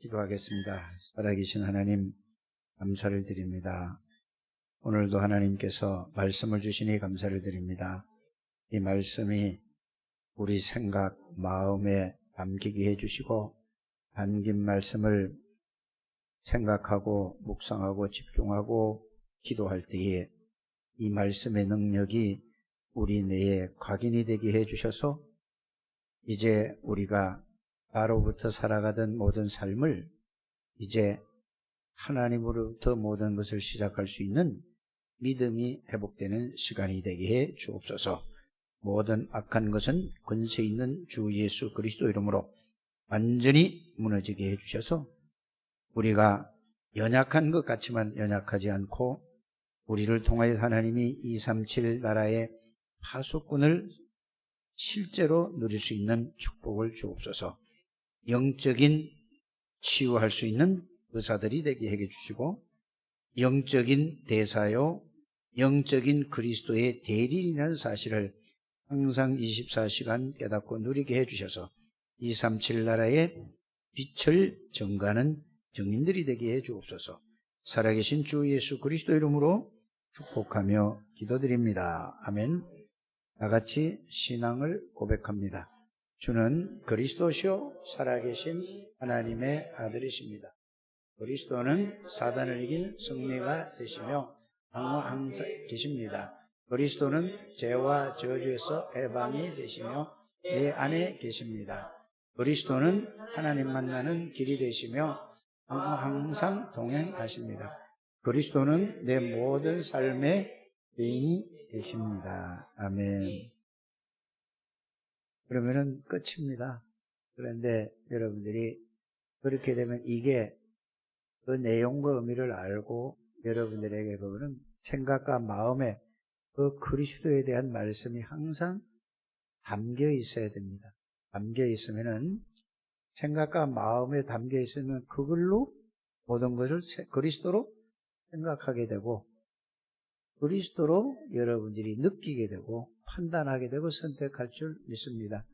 기도하겠습니다. 살아계신 하나님, 감사를 드립니다. 오늘도 하나님께서 말씀을 주시니 감사를 드립니다. 이 말씀이 우리 생각, 마음에 담기게 해주시고, 담긴 말씀을 생각하고 묵상하고 집중하고 기도할 때에 이 말씀의 능력이 우리 내에 각인이 되게 해주셔서 이제 우리가 나로부터 살아가던 모든 삶을 이제 하나님으로부터 모든 것을 시작할 수 있는 믿음이 회복되는 시간이 되게 해 주옵소서. 모든 악한 것은 권세 있는 주 예수 그리스도 이름으로 완전히 무너지게 해 주셔서 우리가 연약한 것 같지만 연약하지 않고 우리를 통하여 하나님이 237 나라의 파수꾼을 실제로 누릴 수 있는 축복을 주옵소서. 영적인 치유할 수 있는 의사들이 되게 해 주시고 영적인 대사요, 영적인 그리스도의 대리인이라는 사실을 항상 24시간 깨닫고 누리게 해 주셔서 237 나라의 빛을 전가하는 증인들이 되게 해 주옵소서. 살아계신 주 예수 그리스도 이름으로 축복하며 기도드립니다. 아멘. 다 같이 신앙을 고백합니다. 주는 그리스도시요 살아계신 하나님의 아들이십니다. 그리스도는 사단을 이긴 승리가 되시며 항상 계십니다. 그리스도는 죄와 저주에서 해방이 되시며 내 안에 계십니다. 그리스도는 하나님 만나는 길이 되시며 항상 동행하십니다. 그리스도는 내 모든 삶의 주인이 되십니다. 아멘. 그러면은 끝입니다. 그런데 여러분들이 그렇게 되면 이게 그 내용과 의미를 알고 여러분들에게 그거는 생각과 마음에 그 그리스도에 대한 말씀이 항상 담겨 있어야 됩니다. 담겨 있으면은 생각과 마음에 담겨 있으면 그걸로 모든 것을 그리스도로 생각하게 되고 그리스도로 여러분들이 느끼게 되고 판단하게 되고 선택할 줄 믿습니다.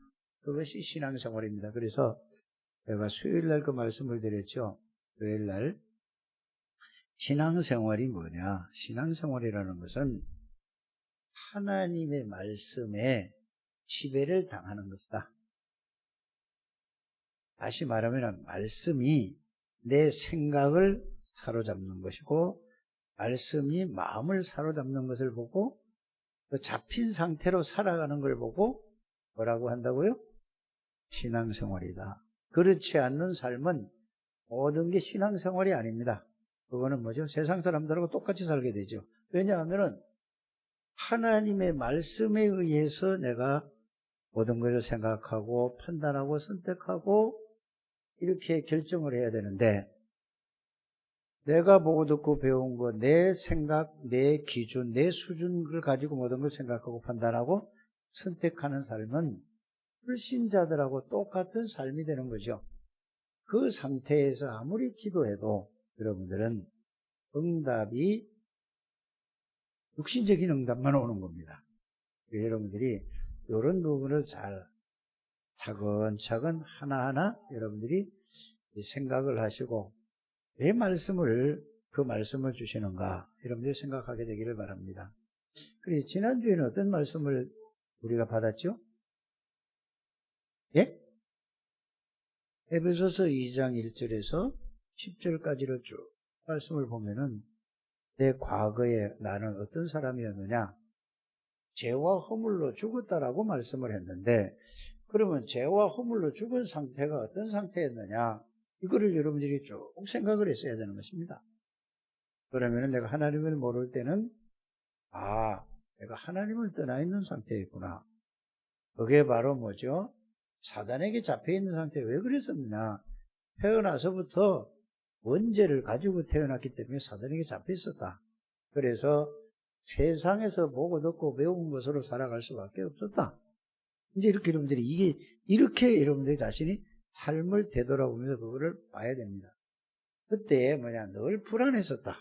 그것이 신앙생활입니다. 그래서 제가 수요일날 그 말씀을 드렸죠. 수요일날 신앙생활이 뭐냐? 신앙생활이라는 것은 하나님의 말씀에 지배를 당하는 것이다. 다시 말하면 말씀이 내 생각을 사로잡는 것이고 말씀이 마음을 사로잡는 것을 보고 그 잡힌 상태로 살아가는 걸 보고 뭐라고 한다고요? 신앙생활이다. 그렇지 않는 삶은 모든 게 신앙생활이 아닙니다. 그거는 뭐죠? 세상 사람들하고 똑같이 살게 되죠. 왜냐하면 하나님의 말씀에 의해서 내가 모든 것을 생각하고 판단하고 선택하고 이렇게 결정을 해야 되는데 내가 보고 듣고 배운 거, 내 생각, 내 기준, 내 수준을 가지고 모든 걸 생각하고 판단하고 선택하는 삶은 불신자들하고 똑같은 삶이 되는 거죠. 그 상태에서 아무리 기도해도 여러분들은 응답이 육신적인 응답만 오는 겁니다. 여러분들이 이런 부분을 잘 차근차근 하나하나 여러분들이 생각을 하시고 왜 그 말씀을 주시는가 여러분들이 생각하게 되기를 바랍니다. 그래서 지난주에는 어떤 말씀을 우리가 받았죠? 예? 에베소서 2장 1절에서 10절까지를 쭉 말씀을 보면은 내 과거에 나는 어떤 사람이었느냐? 죄와 허물로 죽었다라고 말씀을 했는데 그러면 죄와 허물로 죽은 상태가 어떤 상태였느냐? 이거를 여러분들이 쭉 생각을 했어야 되는 것입니다. 그러면 내가 하나님을 모를 때는 내가 하나님을 떠나 있는 상태였구나. 그게 바로 뭐죠? 사단에게 잡혀 있는 상태에 왜 그랬었느냐? 태어나서부터 원죄를 가지고 태어났기 때문에 사단에게 잡혀 있었다. 그래서 세상에서 보고 듣고 배운 것으로 살아갈 수밖에 없었다. 이제 이렇게 이렇게 여러분들이 자신이 삶을 되돌아보면서 그거를 봐야 됩니다. 그때 늘 불안했었다.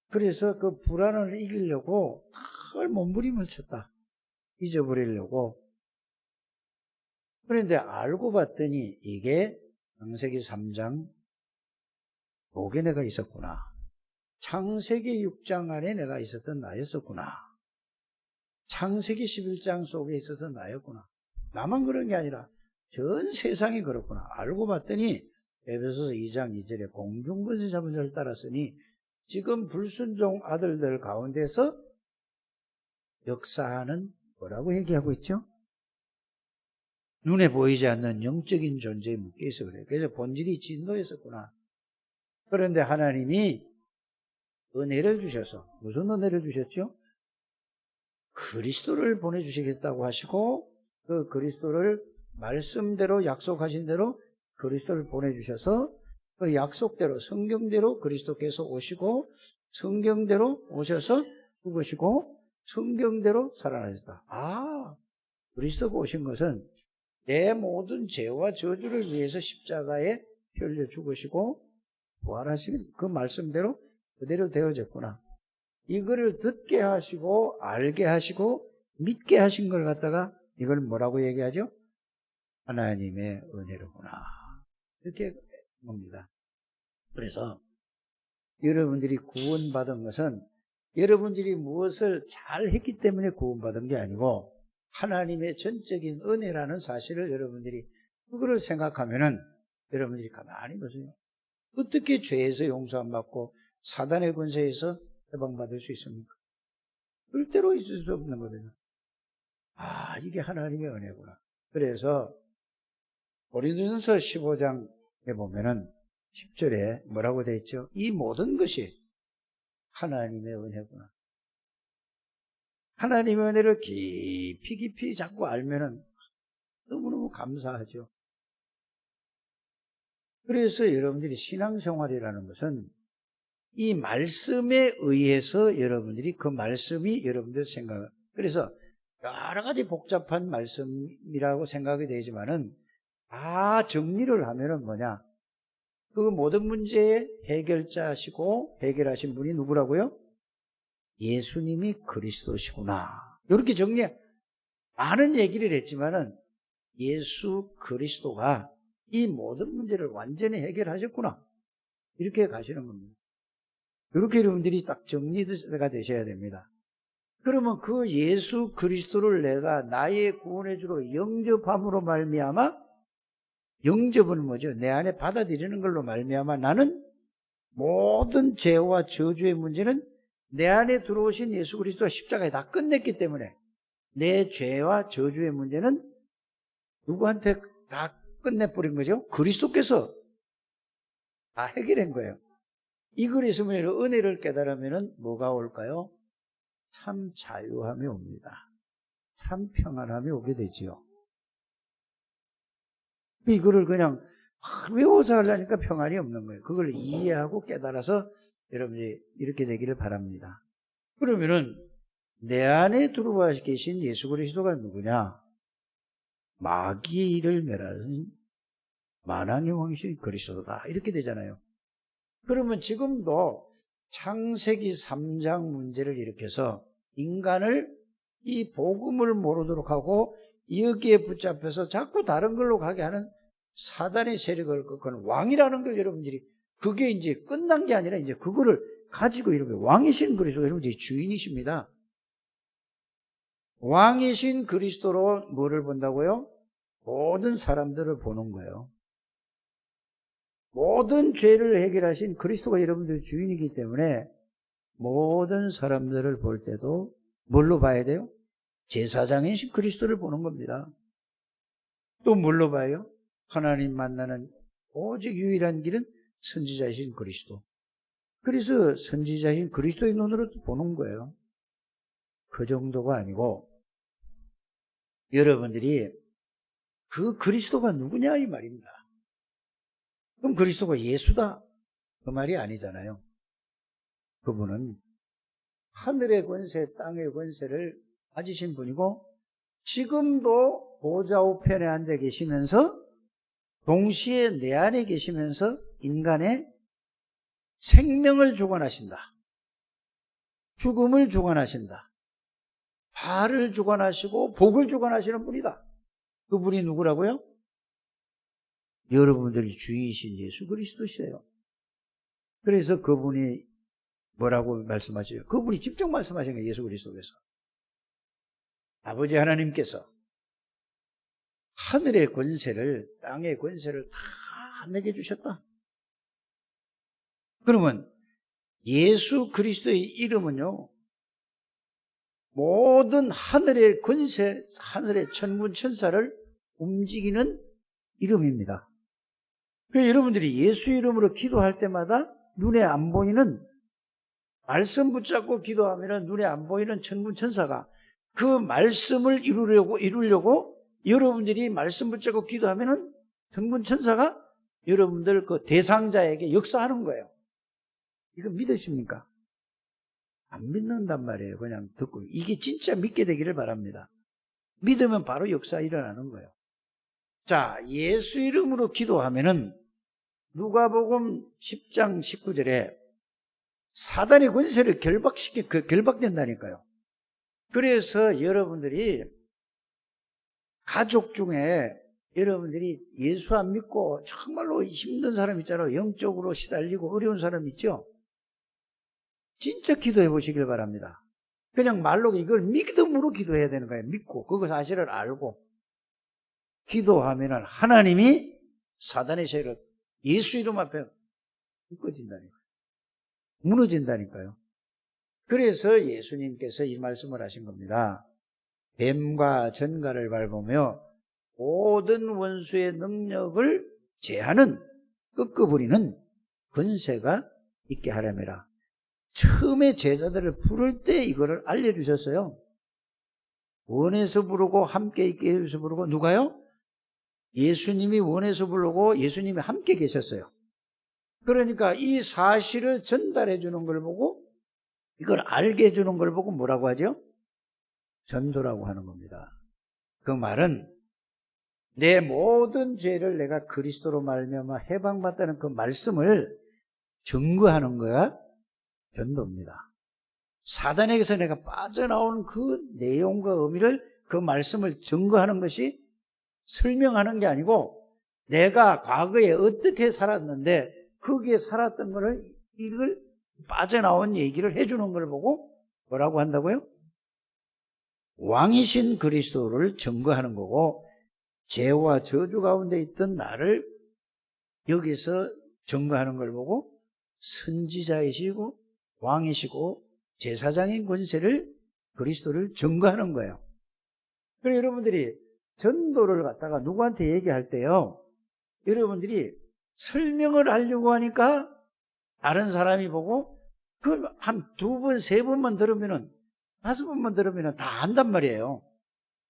그래서 그 불안을 이기려고 늘 몸부림을 쳤다. 잊어버리려고. 그런데 알고 봤더니 이게 창세기 3장 속에 내가 있었구나. 창세기 6장 안에 내가 있었던 나였었구나. 창세기 11장 속에 있었던 나였구나. 나만 그런 게 아니라 전 세상이 그렇구나. 알고 봤더니 에베소서 2장 2절에 공중권세 잡은 자를 따랐으니 지금 불순종 아들들 가운데서 역사하는 뭐라고 얘기하고 있죠? 눈에 보이지 않는 영적인 존재에 묶여있어 그래요. 그래서 본질이 진노였었구나. 그런데 하나님이 은혜를 주셔서 무슨 은혜를 주셨죠? 그리스도를 보내주시겠다고 하시고 그 그리스도를 말씀대로 약속하신 대로 그리스도를 보내주셔서 그 약속대로 성경대로 그리스도께서 오시고 성경대로 오셔서 죽으시고 성경대로 살아나셨다. 아, 그리스도가 오신 것은 내 모든 죄와 저주를 위해서 십자가에 피 흘려 죽으시고 부활하신 그 말씀대로 그대로 되어졌구나. 이거를 듣게 하시고 알게 하시고 믿게 하신 걸 갖다가 이걸 뭐라고 얘기하죠? 하나님의 은혜로구나. 이렇게 봅니다. 그래서 여러분들이 구원받은 것은 여러분들이 무엇을 잘 했기 때문에 구원받은 게 아니고 하나님의 전적인 은혜라는 사실을 여러분들이 그거를 생각하면은 여러분들이 가만히 보세요. 어떻게 죄에서 용서 안 받고 사단의 권세에서 해방받을 수 있습니까? 절대로 있을 수 없는 거거든요. 아, 이게 하나님의 은혜구나. 그래서 고린도전서 15장에 보면은 10절에 뭐라고 되어 있죠? 이 모든 것이 하나님의 은혜구나. 하나님의 은혜를 깊이 자꾸 알면은 너무너무 감사하죠. 그래서 여러분들이 신앙생활이라는 것은 이 말씀에 의해서 여러분들이 그 말씀이 여러분들 생각, 그래서 여러 가지 복잡한 말씀이라고 생각이 되지만은 다 정리를 하면은 뭐냐? 그 모든 문제의 해결자시고 해결하신 분이 누구라고요? 예수님이 그리스도시구나. 이렇게 많은 얘기를 했지만은 예수 그리스도가 이 모든 문제를 완전히 해결하셨구나. 이렇게 가시는 겁니다. 이렇게 여러분들이 딱 정리가 되셔야 됩니다. 그러면 그 예수 그리스도를 내가 나의 구원의 주로 영접함으로 말미암아, 영접은 뭐죠? 내 안에 받아들이는 걸로 말미암아 나는 모든 죄와 저주의 문제는 내 안에 들어오신 예수 그리스도가 십자가에 다 끝냈기 때문에 내 죄와 저주의 문제는 누구한테 다 끝내버린 거죠? 그리스도께서 다 해결한 거예요. 이걸 있으면 은혜를 깨달으면 뭐가 올까요? 참 자유함이 옵니다. 참 평안함이 오게 되지요. 이거를 그냥 외워서 하려니까 평안이 없는 거예요. 그걸 이해하고 깨달아서 여러분이 이렇게 되기를 바랍니다. 그러면은 내 안에 들어와 계신 예수 그리스도가 누구냐? 마귀를 멸하는 만왕의 왕이신 그리스도다. 이렇게 되잖아요. 그러면 지금도 창세기 3장 문제를 일으켜서 인간을 이 복음을 모르도록 하고 여기에 붙잡혀서 자꾸 다른 걸로 가게 하는 사단의 세력을 꺾는 왕이라는 걸 여러분들이 그게 이제 끝난 게 아니라 이제 그거를 가지고 이렇게 왕이신 그리스도가 여러분들이 주인이십니다. 왕이신 그리스도로 뭐를 본다고요? 모든 사람들을 보는 거예요. 모든 죄를 해결하신 그리스도가 여러분들의 주인이기 때문에 모든 사람들을 볼 때도 뭘로 봐야 돼요? 제사장이신 그리스도를 보는 겁니다. 또 뭘로 봐요? 하나님 만나는 오직 유일한 길은 선지자이신 그리스도. 그래서 선지자이신 그리스도의 눈으로 보는 거예요. 그 정도가 아니고 여러분들이 그 그리스도가 누구냐 이 말입니다. 그럼 그리스도가 예수다 그 말이 아니잖아요. 그분은 하늘의 권세, 땅의 권세를 가지신 분이고 지금도 보좌 우편에 앉아 계시면서 동시에 내 안에 계시면서 인간의 생명을 주관하신다. 죽음을 주관하신다. 발을 주관하시고 복을 주관하시는 분이다. 그분이 누구라고요? 여러분들이 주인이신 예수 그리스도시에요. 그래서 그분이 뭐라고 말씀하셔요? 그분이 직접 말씀하신 거예요. 예수 그리스도께서. 아버지 하나님께서 하늘의 권세를, 땅의 권세를 다 내게 주셨다. 그러면 예수 그리스도의 이름은요, 모든 하늘의 권세, 하늘의 천군 천사를 움직이는 이름입니다. 그래서 여러분들이 예수 이름으로 기도할 때마다 눈에 안 보이는, 말씀 붙잡고 기도하면 눈에 안 보이는 천군 천사가 그 말씀을 이루려고 여러분들이 말씀 붙잡고 기도하면 천군 천사가 여러분들 그 대상자에게 역사하는 거예요. 이거 믿으십니까? 안 믿는단 말이에요. 그냥 듣고. 이게 진짜 믿게 되기를 바랍니다. 믿으면 바로 역사 일어나는 거예요. 자, 예수 이름으로 기도하면은 누가복음 10장 19절에 사단의 권세를 결박된다니까요. 그래서 여러분들이 가족 중에 여러분들이 예수 안 믿고 정말로 힘든 사람 있잖아요. 영적으로 시달리고 어려운 사람 있죠. 진짜 기도해 보시길 바랍니다. 그냥 말로 이걸 믿음으로 기도해야 되는 거예요. 믿고 그거 사실을 알고 기도하면은 하나님이 사단의 세력 예수 이름 앞에 묶어진다니까요. 무너진다니까요. 그래서 예수님께서 이 말씀을 하신 겁니다. 뱀과 전갈을 밟으며 모든 원수의 능력을 제하는, 꺾어버리는 권세가 있게 하려매라. 처음에 제자들을 부를 때 이거를 알려주셨어요. 원해서 부르고 함께 있게 해서 부르고, 누가요? 예수님이 원해서 부르고 예수님이 함께 계셨어요. 그러니까 이 사실을 전달해 주는 걸 보고, 이걸 알게 해주는 걸 보고 뭐라고 하죠? 전도라고 하는 겁니다. 그 말은 내 모든 죄를 내가 그리스도로 말미암아 해방받다는 그 말씀을 증거하는 거야 전도입니다. 사단에게서 내가 빠져나오는 그 내용과 의미를, 그 말씀을 증거하는 것이 설명하는 게 아니고, 내가 과거에 어떻게 살았는데 거기에 살았던 거를, 이걸 빠져나온 얘기를 해주는 걸 보고 뭐라고 한다고요? 왕이신 그리스도를 증거하는 거고, 죄와 저주 가운데 있던 나를 여기서 증거하는 걸 보고 선지자이시고 왕이시고 제사장인 권세를, 그리스도를 증거하는 거예요. 그래서 여러분들이 전도를 갖다가 누구한테 얘기할 때요, 여러분들이 설명을 하려고 하니까 다른 사람이 보고 그 한 두 번, 세 번만 들으면은, 5번만 들으면은 다 안단 말이에요.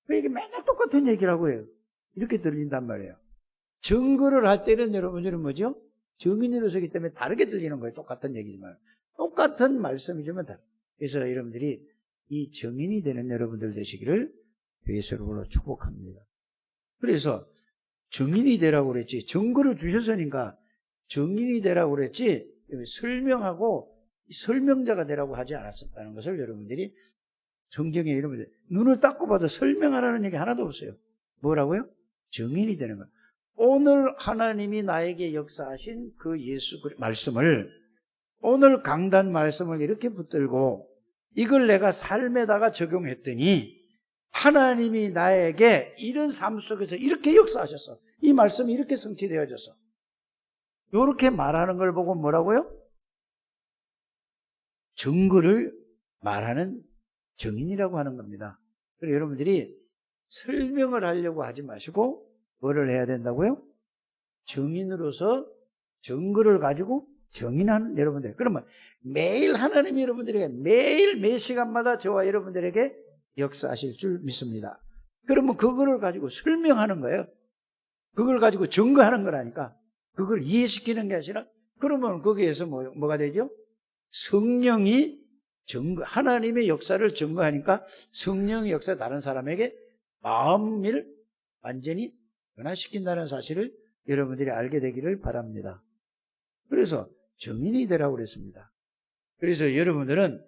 이게 맨날 똑같은 얘기를 하고 해요. 이렇게 들린단 말이에요. 증거를 할 때는 여러분들은 뭐죠? 증인으로서기 때문에 다르게 들리는 거예요. 똑같은 얘기지만. 똑같은 말씀이지만 다르. 그래서 여러분들이 이 증인이 되는 여러분들 되시기를 예수로 축복합니다. 그래서 증인이 되라고 그랬지, 증거를 주셨으니까 증인이 되라고 그랬지, 설명하고 설명자가 되라고 하지 않았었다는 것을 여러분들이 성경에 여러분들 눈을 닦고 봐도 설명하라는 얘기 하나도 없어요. 뭐라고요? 증인이 되는 거예요. 오늘 하나님이 나에게 역사하신 그 예수 말씀을, 오늘 강단 말씀을 이렇게 붙들고 이걸 내가 삶에다가 적용했더니 하나님이 나에게 이런 삶 속에서 이렇게 역사하셨어. 이 말씀이 이렇게 성취되어졌어. 이렇게 말하는 걸 보고 뭐라고요? 증거를 말하는 증인이라고 하는 겁니다. 그래서 여러분들이 설명을 하려고 하지 마시고 뭐를 해야 된다고요? 증인으로서 증거를 가지고 증인하는 여러분들. 그러면 매일 하나님이 여러분들에게 매일 매 시간마다 저와 여러분들에게 역사하실 줄 믿습니다. 그러면 그거를 가지고 설명하는 거예요. 그걸 가지고 증거하는 거라니까. 그걸 이해시키는 게 아니라, 그러면 거기에서 뭐가 되죠? 성령이 하나님의 역사를 증거하니까 성령의 역사가 다른 사람에게 마음을 완전히 변화시킨다는 사실을 여러분들이 알게 되기를 바랍니다. 그래서 증인이 되라고 그랬습니다. 그래서 여러분들은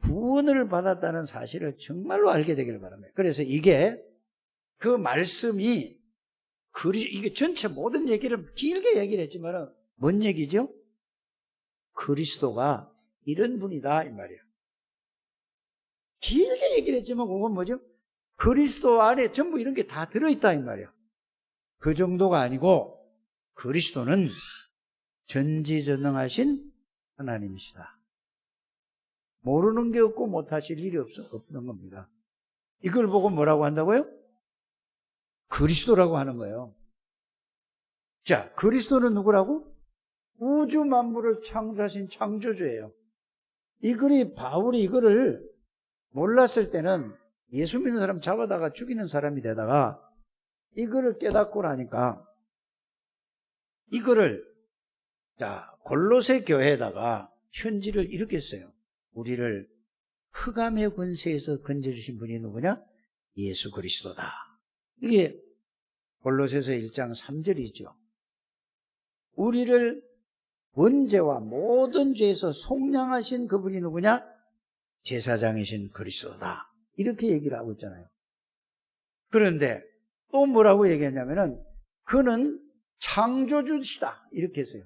구원을 받았다는 사실을 정말로 알게 되기를 바랍니다. 그래서 이게 그 말씀이 이게 전체 모든 얘기를 길게 얘기를 했지만은, 뭔 얘기죠? 그리스도가 이런 분이다, 이 말이에요. 길게 얘기를 했지만, 그건 뭐죠? 그리스도 안에 전부 이런 게 다 들어있다, 이 말이에요. 그 정도가 아니고, 그리스도는 전지전능하신 하나님이시다. 모르는 게 없고 못하실 일이 없는 겁니다. 이걸 보고 뭐라고 한다고요? 그리스도라고 하는 거예요. 자, 그리스도는 누구라고? 우주 만물을 창조하신 창조주예요. 바울이 이거를 몰랐을 때는 예수 믿는 사람 잡아다가 죽이는 사람이 되다가 이거를 깨닫고 나니까 이거를, 자, 골로새 교회에다가 편지를 이렇게 써요. 우리를 흑암의 권세에서 건져주신 분이 누구냐? 예수 그리스도다. 이게 골로새서 1장 3절이죠. 우리를 원죄와 모든 죄에서 속량하신 그분이 누구냐? 제사장이신 그리스도다. 이렇게 얘기를 하고 있잖아요. 그런데 또 뭐라고 얘기했냐면은 그는 창조주시다. 이렇게 했어요.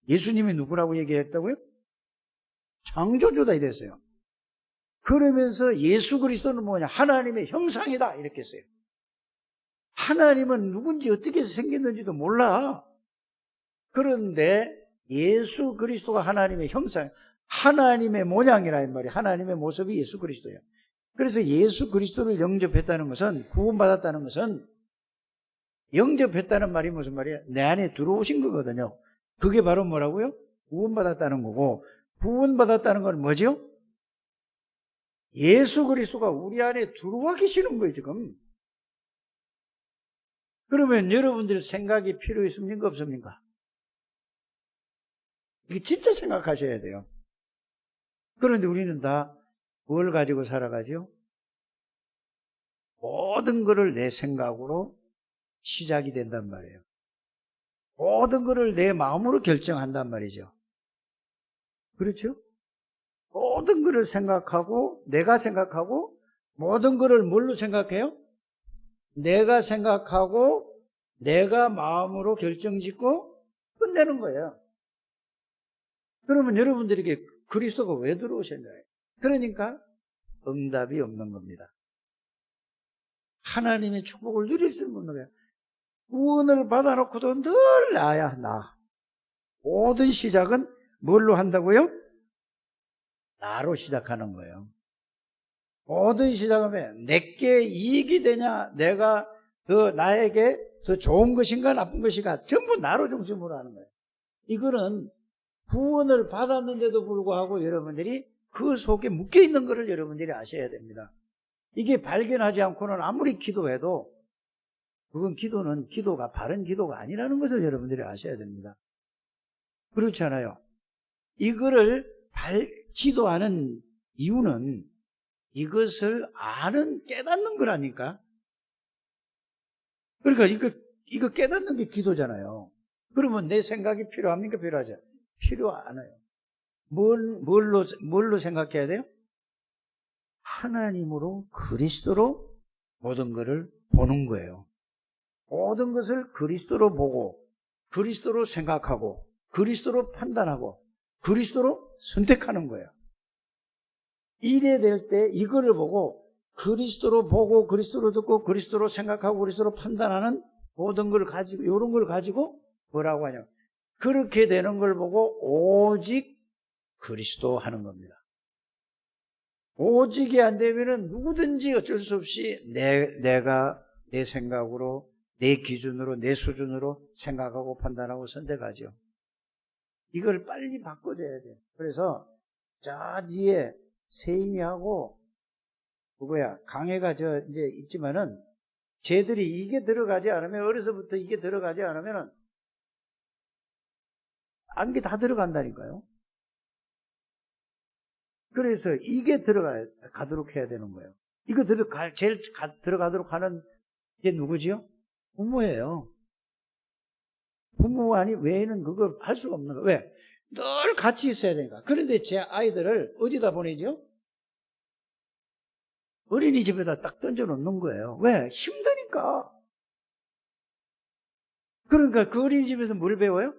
예수님이 누구라고 얘기했다고요? 창조주다 이랬어요. 그러면서 예수 그리스도는 뭐냐? 하나님의 형상이다. 이렇게 했어요. 하나님은 누군지 어떻게 해서 생겼는지도 몰라. 그런데 예수 그리스도가 하나님의 형상, 하나님의 모양이라 이 말이에요. 하나님의 모습이 예수 그리스도예요. 그래서 예수 그리스도를 영접했다는 것은, 구원받았다는 것은, 영접했다는 말이 무슨 말이에요? 내 안에 들어오신 거거든요. 그게 바로 뭐라고요? 구원받았다는 거고, 구원받았다는 건 뭐죠? 예수 그리스도가 우리 안에 들어와 계시는 거예요, 지금. 그러면 여러분들 생각이 필요 있습니까? 없습니까? 이게 진짜 생각하셔야 돼요. 그런데 우리는 다 뭘 가지고 살아가죠? 모든 것을 내 생각으로 시작이 된단 말이에요. 모든 것을 내 마음으로 결정한단 말이죠. 그렇죠? 모든 것을 생각하고, 내가 생각하고, 모든 것을 뭘로 생각해요? 내가 생각하고, 내가 마음으로 결정짓고 끝내는 거예요. 그러면 여러분들에게 그리스도가 왜 들어오셨나요? 그러니까 응답이 없는 겁니다. 하나님의 축복을 누릴 수 없는 거예요. 구원을 받아놓고도 늘 나야, 나. 모든 시작은 뭘로 한다고요? 나로 시작하는 거예요. 모든 시작은 내게 이익이 되냐, 내가 나에게 더 좋은 것인가 나쁜 것인가 전부 나로 중심으로 하는 거예요. 이거는 구원을 받았는데도 불구하고 여러분들이 그 속에 묶여있는 것을 여러분들이 아셔야 됩니다. 이게 발견하지 않고는 아무리 기도해도 그건 기도가 바른 기도가 아니라는 것을 여러분들이 아셔야 됩니다. 그렇지 않아요? 이거를 기도하는 이유는 이것을 깨닫는 거라니까. 그러니까 이거 깨닫는 게 기도잖아요. 그러면 내 생각이 필요합니까? 필요하죠? 필요 않아요. 뭘로 생각해야 돼요? 하나님으로, 그리스도로 모든 것을 보는 거예요. 모든 것을 그리스도로 보고, 그리스도로 생각하고, 그리스도로 판단하고, 그리스도로 선택하는 거예요. 이래 될 때 이거를 보고, 그리스도로 보고, 그리스도로 듣고, 그리스도로 생각하고, 그리스도로 판단하는 모든 걸 가지고, 이런 걸 가지고 뭐라고 하냐? 그렇게 되는 걸 보고 오직 그리스도 하는 겁니다. 오직이 안 되면은 누구든지 어쩔 수 없이 내가 내 생각으로, 내 기준으로, 내 수준으로 생각하고 판단하고 선택하죠. 이걸 빨리 바꿔줘야 돼요. 그래서 저 뒤에 세인이하고 강해가 이제 있지만은 쟤들이 이게 들어가지 않으면, 어려서부터 이게 들어가지 않으면은 안개 다 들어간다니까요. 그래서 이게 가도록 해야 되는 거예요. 이거 제일 들어가도록 하는 게 누구지요? 부모예요. 부모 외에는 그걸 할 수가 없는 거예요. 왜? 늘 같이 있어야 되니까. 그런데 제 아이들을 어디다 보내죠? 어린이집에다 딱 던져 놓는 거예요. 왜? 힘드니까. 그러니까 그 어린이집에서 뭘 배워요?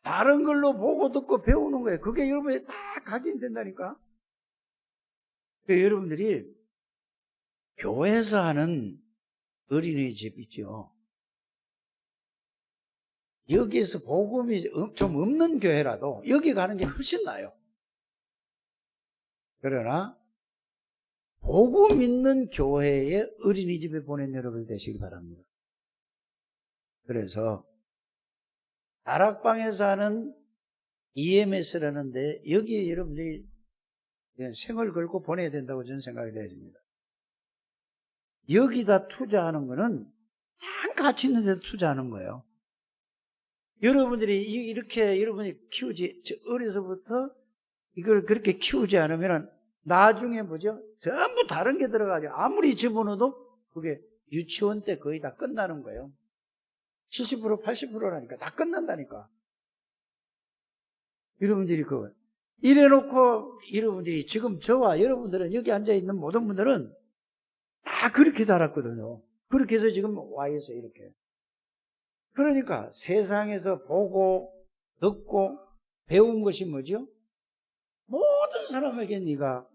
다른 걸로 보고 듣고 배우는 거예요. 그게 여러분이 다 각인된다니까. 그러니까 여러분들이 교회에서 하는 어린이집 있죠. 여기에서 복음이 좀 없는 교회라도 여기 가는 게 훨씬 나아요. 그러나 복음 있는 교회에 어린이집에 보낸 여러분 되시기 바랍니다. 그래서 다락방에서 하는 EMS라는데 여기에 여러분들이 생을 걸고 보내야 된다고 저는 생각이 되십니다. 여기다 투자하는 거는 참 가치 있는 데도 투자하는 거예요. 여러분들이 이렇게 여러분이 키우지, 어려서부터 이걸 그렇게 키우지 않으면 나중에 뭐죠? 전부 다른 게 들어가죠. 아무리 집어넣어도 그게 유치원 때 거의 다 끝나는 거예요. 70%, 80%라니까. 다 끝난다니까. 여러분들이 이래놓고 여러분들이 지금 저와 여러분들은 여기 앉아있는 모든 분들은 다 그렇게 자랐거든요. 그렇게 해서 지금 와 있어요, 이렇게. 그러니까 세상에서 보고, 듣고, 배운 것이 뭐죠? 모든 사람에게 네가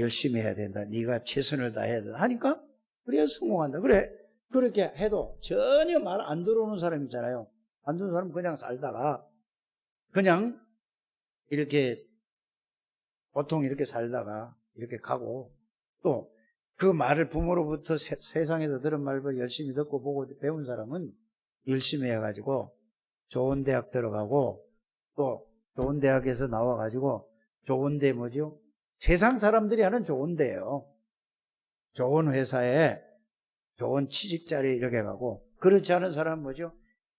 열심히 해야 된다. 네가 최선을 다해야 된다. 하니까 그래야 성공한다. 그래. 그렇게 해도 전혀 말 안 들어오는 사람 있잖아요. 안 들어오는 사람은 그냥 살다가 그냥 이렇게 보통 이렇게 살다가 이렇게 가고 또 그 말을 부모로부터 세상에서 들은 말을 열심히 듣고 보고 배운 사람은 열심히 해가지고 좋은 대학 들어가고 또 좋은 대학에서 나와가지고 좋은 데 뭐죠? 세상 사람들이 하는 좋은 데예요. 좋은 회사에 좋은 취직자리 이렇게 가고 그렇지 않은 사람은 뭐죠?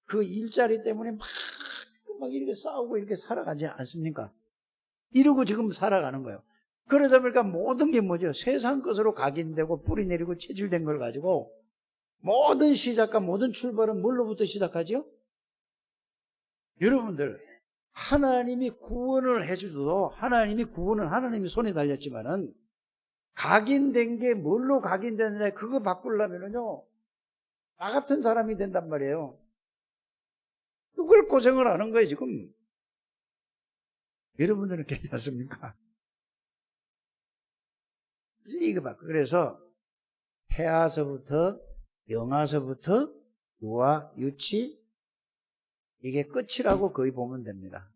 그 일자리 때문에 막 이렇게 싸우고 이렇게 살아가지 않습니까? 이러고 지금 살아가는 거예요. 그러다 보니까 모든 게 뭐죠? 세상 것으로 각인되고 뿌리 내리고 체질된 걸 가지고 모든 시작과 모든 출발은 뭘로부터 시작하죠? 여러분들 하나님이 구원을 해주도 하나님이 구원은 하나님이 손에 달렸지만은 각인된 게 뭘로 각인되느냐 그거 바꾸려면은요 나 같은 사람이 된단 말이에요. 그걸 고생을 하는 거예요 지금. 여러분들은 괜찮습니까? 이거 봐. 그래서 태아서부터 영아서부터 유아, 유치 이게 끝이라고 거의 보면 됩니다.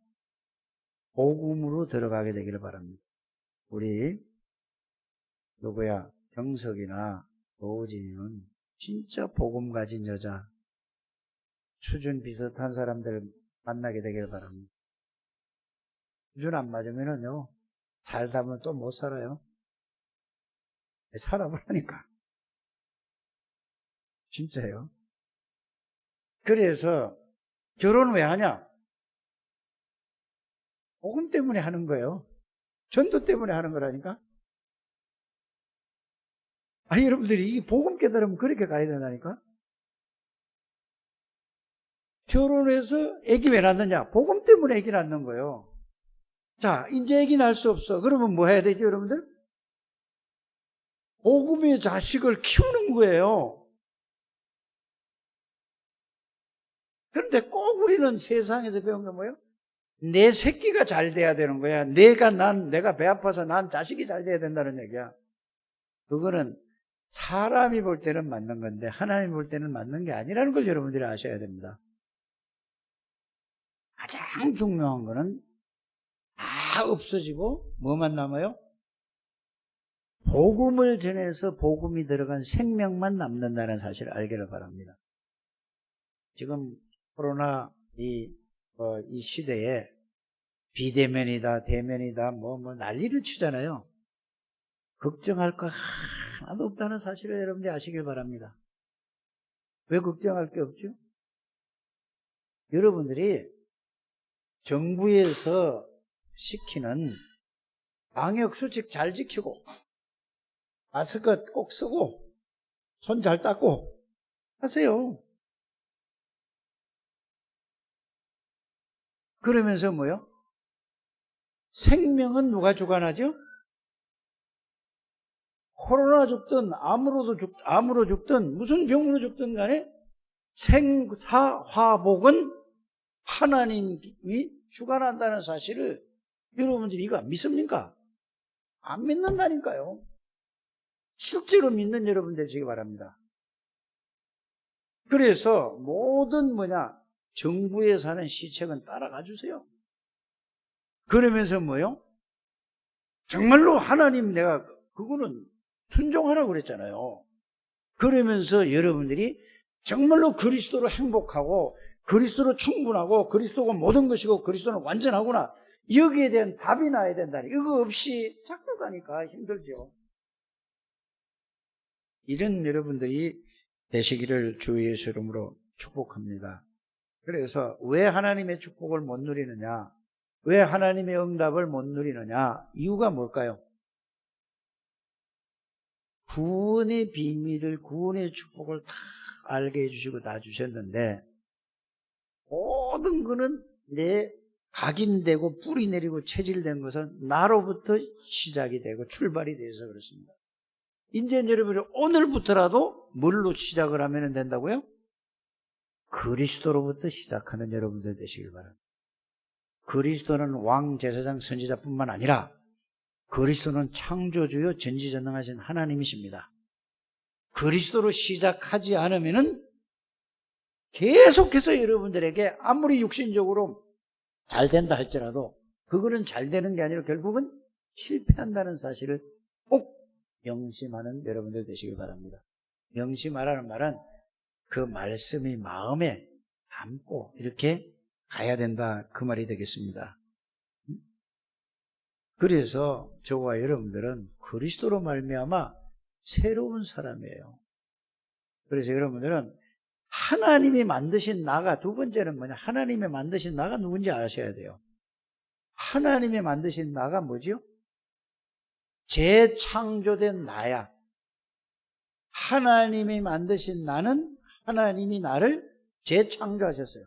복음으로 들어가게 되기를 바랍니다. 우리 누구야 경석이나 노우진이는 진짜 복음 가진 여자 수준 비슷한 사람들 만나게 되기를 바랍니다. 수준 안 맞으면은요 살다 보면 또 못 살아요. 살아보라니까. 진짜요. 그래서 결혼 왜 하냐? 복음 때문에 하는 거예요. 전도 때문에 하는 거라니까. 아니 여러분들이 이 복음 깨달으면 그렇게 가야 된다니까. 결혼해서 애기 왜 낳느냐? 복음 때문에 애기 낳는 거예요. 자, 이제 애기 낳을 수 없어. 그러면 뭐 해야 되죠, 여러분들? 복음의 자식을 키우는 거예요. 그런데 꼭 우리는 세상에서 배운 게 뭐예요? 내 새끼가 잘 돼야 되는 거야. 내가 배 아파서 난 자식이 잘 돼야 된다는 얘기야. 그거는 사람이 볼 때는 맞는 건데 하나님 볼 때는 맞는 게 아니라는 걸 여러분들이 아셔야 됩니다. 가장 중요한 거는 다 없어지고 뭐만 남아요? 복음을 전해서 복음이 들어간 생명만 남는다는 사실을 알기를 바랍니다. 지금 코로나 이 시대에 비대면이다, 대면이다, 뭐 난리를 치잖아요. 걱정할 거 하나도 없다는 사실을 여러분들이 아시길 바랍니다. 왜 걱정할 게 없죠? 여러분들이 정부에서 시키는 방역수칙 잘 지키고 마스크 꼭 쓰고 손 잘 닦고 하세요. 그러면서 뭐요? 생명은 누가 주관하죠? 코로나 죽든 암으로 죽든 무슨 병으로 죽든 간에 생사화복은 하나님이 주관한다는 사실을 여러분들이 이거 믿습니까? 안 믿는다니까요. 실제로 믿는 여러분 되시기 바랍니다. 그래서 모든 정부에 사는 시책은 따라가 주세요. 그러면서 정말로 하나님 그거는 순종하라고 그랬잖아요. 그러면서 여러분들이 정말로 그리스도로 행복하고 그리스도로 충분하고 그리스도가 모든 것이고 그리스도는 완전하구나. 여기에 대한 답이 나야 된다니. 이거 없이 자꾸 가니까 힘들죠. 이런 여러분들이 되시기를 주 예수 이름으로 축복합니다. 그래서 왜 하나님의 축복을 못 누리느냐? 왜 하나님의 응답을 못 누리느냐? 이유가 뭘까요? 구원의 비밀을, 구원의 축복을 다 알게 해주시고 다 주셨는데 모든 것은 내 각인되고 뿌리 내리고 체질된 것은 나로부터 시작이 되고 출발이 돼서 그렇습니다. 이제 여러분이 오늘부터라도 뭘로 시작을 하면 된다고요? 그리스도로부터 시작하는 여러분들 되시길 바랍니다. 그리스도는 왕, 제사장, 선지자뿐만 아니라 그리스도는 창조주요 전지전능하신 하나님이십니다. 그리스도로 시작하지 않으면은 계속해서 여러분들에게 아무리 육신적으로 잘 된다 할지라도 그거는 잘 되는 게 아니라 결국은 실패한다는 사실을 꼭 명심하는 여러분들 되시길 바랍니다. 명심하라는 말은 그 말씀이 마음에 담고 이렇게 가야 된다 그 말이 되겠습니다. 그래서 저와 여러분들은 그리스도로 말미암아 새로운 사람이에요. 그래서 여러분들은 하나님이 만드신 나가, 두 번째는 하나님이 만드신 나가 누군지 아셔야 돼요. 하나님이 만드신 나가 뭐지요? 재창조된 나야. 하나님이 만드신 나는 하나님이 나를 재창조하셨어요.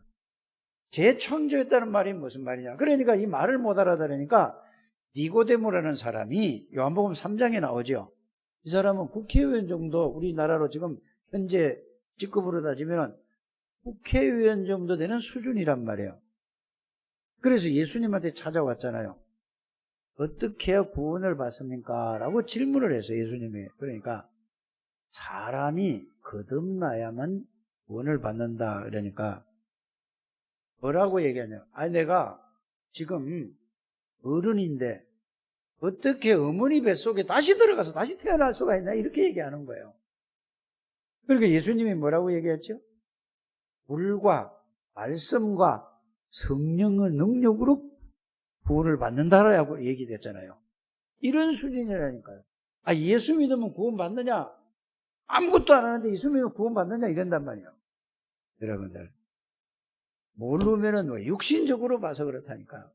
재창조했다는 말이 무슨 말이냐? 그러니까 이 말을 못 알아들으니까 니고데모라는 사람이 요한복음 3장에 나오죠. 이 사람은 국회의원 정도, 우리나라로 지금 현재 직급으로 따지면 국회의원 정도 되는 수준이란 말이에요. 그래서 예수님한테 찾아왔잖아요. 어떻게 해야 구원을 받습니까? 라고 질문을 해서 예수님이. 그러니까 사람이 거듭나야만 구원을 받는다. 그러니까 뭐라고 얘기하냐? 내가 지금 어른인데 어떻게 어머니 뱃속에 다시 들어가서 다시 태어날 수가 있나? 이렇게 얘기하는 거예요. 그러니까 예수님이 뭐라고 얘기했죠? 물과 말씀과 성령의 능력으로 구원을 받는다라고 얘기됐잖아요. 이런 수준이라니까요. 예수 믿으면 구원 받느냐? 아무것도 안 하는데 예수 믿으면 구원 받느냐? 이런단 말이에요. 여러분들 모르면은 육신적으로 봐서 그렇다니까요.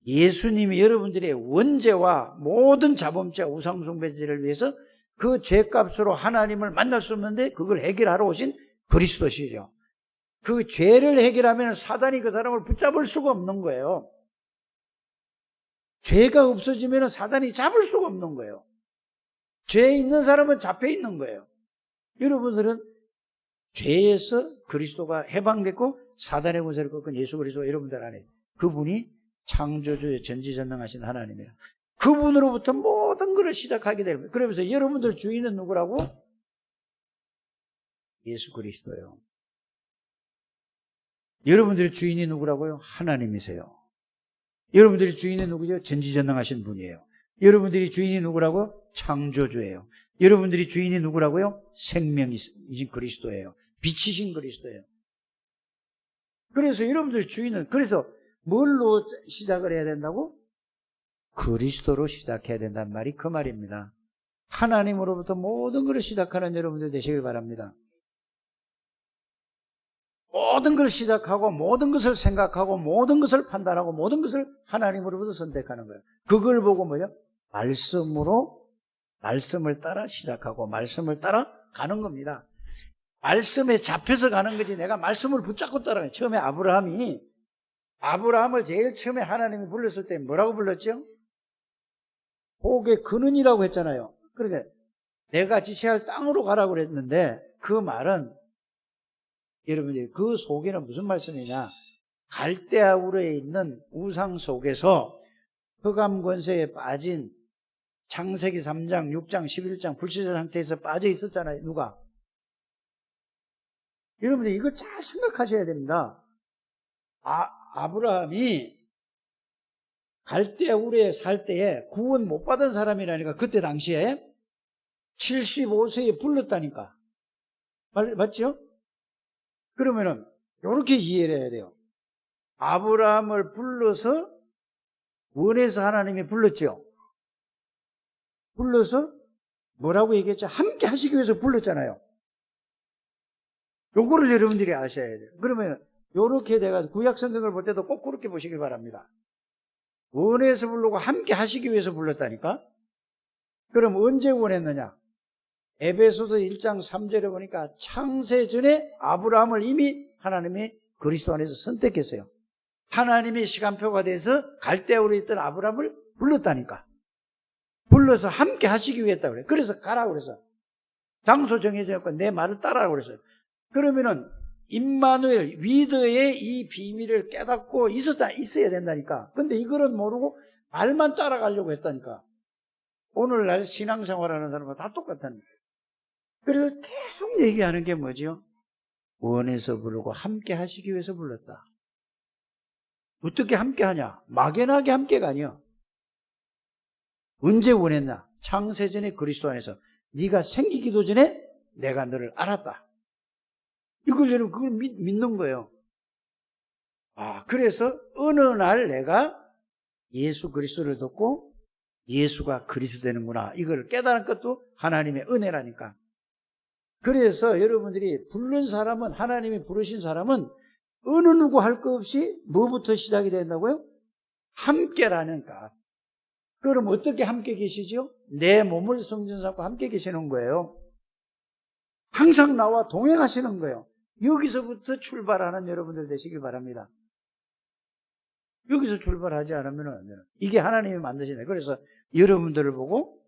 예수님이 여러분들의 원죄와 모든 자범죄와 우상숭배죄를 위해서 그 죄값으로 하나님을 만날 수 없는데 그걸 해결하러 오신 그리스도시죠. 그 죄를 해결하면 사단이 그 사람을 붙잡을 수가 없는 거예요. 죄가 없어지면 사단이 잡을 수가 없는 거예요. 죄에 있는 사람은 잡혀 있는 거예요. 여러분들은 죄에서 그리스도가 해방됐고 사단의 권세를 꺾은 예수 그리스도가 여러분들 안에, 그분이 창조주의 전지전능하신 하나님이에요. 그분으로부터 모든 것을 시작하게 됩니다. 그러면서 여러분들 주인은 누구라고? 예수 그리스도예요. 여러분들의 주인이 누구라고요? 하나님이세요. 여러분들의 주인은 누구죠? 전지전능하신 분이에요. 여러분들이 주인이 누구라고요? 창조주예요. 여러분들이 주인이 누구라고요? 생명이신 그리스도예요. 빛이신 그리스도예요. 그래서 여러분들의 주인은, 그래서 뭘로 시작을 해야 된다고? 그리스도로 시작해야 된단 말이 그 말입니다. 하나님으로부터 모든 것을 시작하는 여러분들 되시길 바랍니다. 모든 것을 시작하고 모든 것을 생각하고 모든 것을 판단하고 모든 것을 하나님으로부터 선택하는 거예요. 그걸 보고 말씀을 따라 시작하고 말씀을 따라 가는 겁니다. 말씀에 잡혀서 가는 거지 내가 말씀을 붙잡고 따라가요. 처음에 아브라함을 제일 처음에 하나님이 불렀을 때 뭐라고 불렀죠? 복의 근원이라고 했잖아요. 그러니까 내가 지시할 땅으로 가라고 그랬는데 그 말은 여러분들이 그 속에는 무슨 말씀이냐? 갈대아 우르에 있는 우상 속에서 흑암 권세에 빠진 창세기 3장, 6장, 11장 불신자 상태에서 빠져 있었잖아요. 누가? 여러분들 이거 잘 생각하셔야 됩니다. 아브라함이 갈대아 우르에 살 때에 구원 못 받은 사람이라니까. 그때 당시에 75세에 불렀다니까. 맞죠? 그러면은 이렇게 이해를 해야 돼요. 아브라함을 불러서 원해서 하나님이 불렀죠. 불러서 뭐라고 얘기했죠? 함께 하시기 위해서 불렀잖아요. 요거를 여러분들이 아셔야 돼요. 그러면 요렇게 돼가지고 구약 성경을 볼 때도 꼭 그렇게 보시길 바랍니다. 원해서 부르고 함께 하시기 위해서 불렀다니까? 그럼 언제 원했느냐? 에베소서 1장 3절에 보니까 창세 전에 아브라함을 이미 하나님이 그리스도 안에서 선택했어요. 하나님의 시간표가 돼서 갈대아우르에 있던 아브라함을 불렀다니까. 불러서 함께 하시기 위해 했다고 그래요. 그래서 가라고 그래서. 장소 정해졌고 내 말을 따라라고 그랬어요. 그러면은 임마누엘 위드의 이 비밀을 깨닫고 있어야 된다니까. 근데 이거는 모르고 말만 따라가려고 했다니까. 오늘날 신앙생활하는 사람은 다 똑같다니까. 그래서 계속 얘기하는 게 뭐지요? 원해서 부르고 함께 하시기 위해서 불렀다. 어떻게 함께 하냐? 막연하게 함께가 아니야. 언제 원했나? 창세전에 그리스도 안에서 네가 생기기도 전에 내가 너를 알았다. 이걸 여러분 그걸 믿는 거예요. 그래서 어느 날 내가 예수 그리스도를 듣고 예수가 그리스도 되는구나. 이걸 깨달은 것도 하나님의 은혜라니까. 그래서 여러분들이 부른 사람은, 하나님이 부르신 사람은 어느 누구 할 거 없이 뭐부터 시작이 된다고요? 함께라니까. 그럼 어떻게 함께 계시죠? 내 몸을 성전 삼고 함께 계시는 거예요. 항상 나와 동행하시는 거예요. 여기서부터 출발하는 여러분들 되시길 바랍니다. 여기서 출발하지 않으면 이게 하나님이 만드신 거예요. 그래서 여러분들을 보고